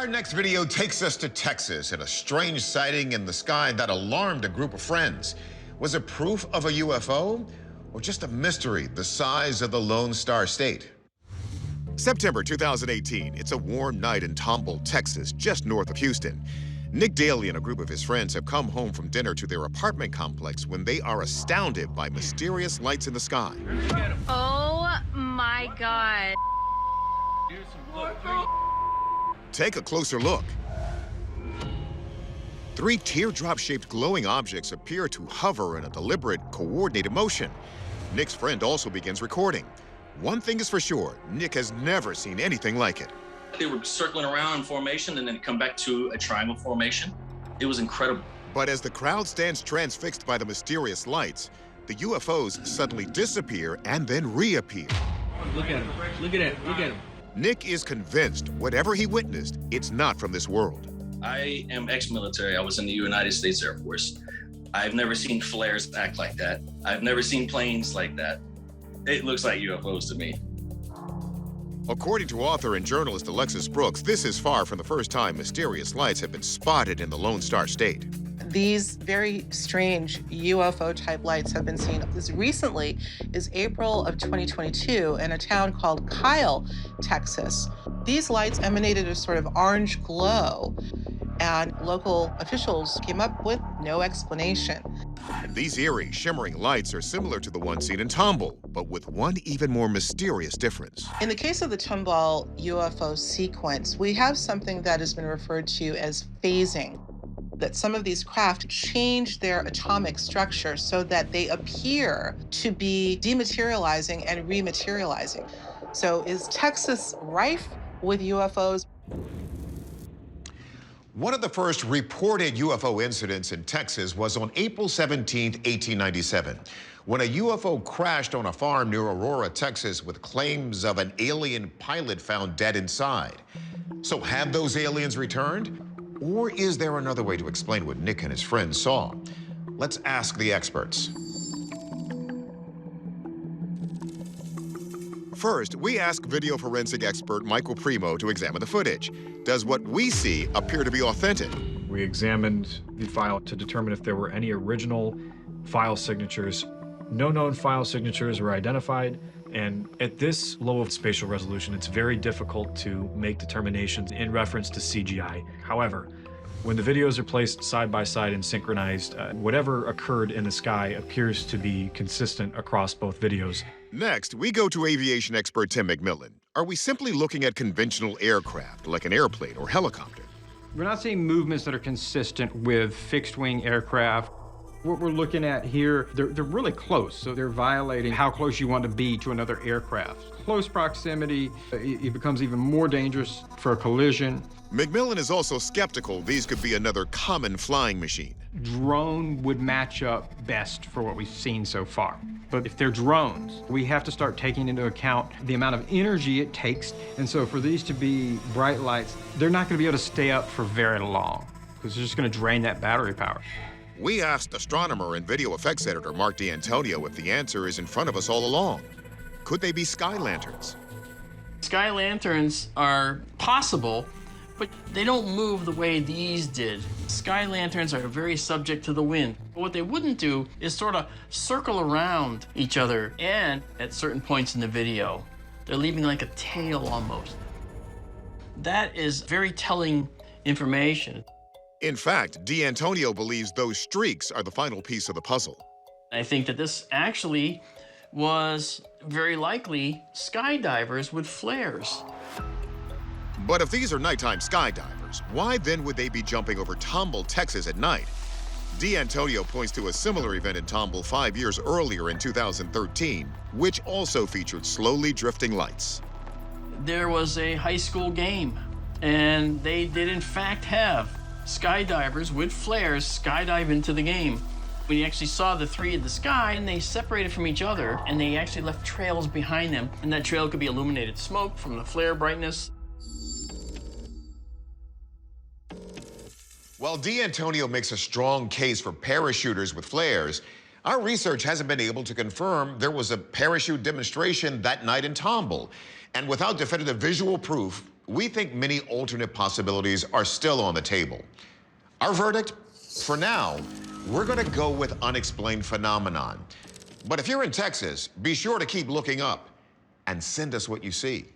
Our next video takes us to Texas and a strange sighting in the sky that alarmed a group of friends. Was it proof of a UFO or just a mystery the size of the Lone Star State? September 2018, it's a warm night in Tomball, Texas, just north of Houston. Nick Daly and a group of his friends have come home from dinner to their apartment complex when they are astounded by mysterious lights in the sky. Oh my God. Take a closer look. Three teardrop-shaped glowing objects appear to hover in a deliberate, coordinated motion. Nick's friend also begins recording. One thing is for sure, Nick has never seen anything like it. They were circling around in formation and then come back to a triangle formation. It was incredible. But as the crowd stands transfixed by the mysterious lights, the UFOs suddenly disappear and then reappear. Look at him. Look at it. Look at him. Nick is convinced whatever he witnessed, it's not from this world. I am ex-military. I was in the United States Air Force. I've never seen flares act like that. I've never seen planes like that. It looks like UFOs to me. According to author and journalist Alexis Brooks, this is far from the first time mysterious lights have been spotted in the Lone Star State. These very strange UFO-type lights have been seen as recently as April of 2022 in a town called Kyle, Texas. These lights emanated a sort of orange glow, and local officials came up with no explanation. These eerie, shimmering lights are similar to the ones seen in Tomball, but with one even more mysterious difference. In the case of the Tomball UFO sequence, we have something that has been referred to as phasing. That some of these craft change their atomic structure so that they appear to be dematerializing and rematerializing. So is Texas rife with UFOs? One of the first reported UFO incidents in Texas was on April 17, 1897, when a UFO crashed on a farm near Aurora, Texas, with claims of an alien pilot found dead inside. So have those aliens returned? Or is there another way to explain what Nick and his friends saw? Let's ask the experts. First, we ask video forensic expert Michael Primo to examine the footage. Does what we see appear to be authentic? We examined the file to determine if there were any original file signatures. No known file signatures were identified, and at this low of spatial resolution, it's very difficult to make determinations in reference to CGI. However, when the videos are placed side by side and synchronized, whatever occurred in the sky appears to be consistent across both videos. Next, we go to aviation expert Tim McMillan. Are we simply looking at conventional aircraft, like an airplane or helicopter? We're not seeing movements that are consistent with fixed-wing aircraft. What we're looking at here, they're really close, so they're violating how close you want to be to another aircraft. Close proximity, it becomes even more dangerous for a collision. McMillan is also skeptical these could be another common flying machine. Drone would match up best for what we've seen so far. But if they're drones, we have to start taking into account the amount of energy it takes. And so for these to be bright lights, they're not going to be able to stay up for very long because they're just going to drain that battery power. We asked astronomer and video effects editor Mark D'Antonio if the answer is in front of us all along. Could they be sky lanterns? Sky lanterns are possible, but they don't move the way these did. Sky lanterns are very subject to the wind. What they wouldn't do is sort of circle around each other, and at certain points in the video, they're leaving like a tail almost. That is very telling information. In fact, D'Antonio believes those streaks are the final piece of the puzzle. I think that this actually was very likely skydivers with flares. But if these are nighttime skydivers, why then would they be jumping over Tomball, Texas at night? D'Antonio points to a similar event in Tomball 5 years earlier in 2013, which also featured slowly drifting lights. There was a high school game, and they did in fact have skydivers with flares skydive into the game. We actually saw the three in the sky, and they separated from each other, and they actually left trails behind them, and that trail could be illuminated smoke from the flare brightness. While D'Antonio makes a strong case for parachuters with flares, our research hasn't been able to confirm there was a parachute demonstration that night in Tomball. And without definitive visual proof, we think many alternate possibilities are still on the table. Our verdict? For now, we're going to go with unexplained phenomenon. But if you're in Texas, be sure to keep looking up and send us what you see.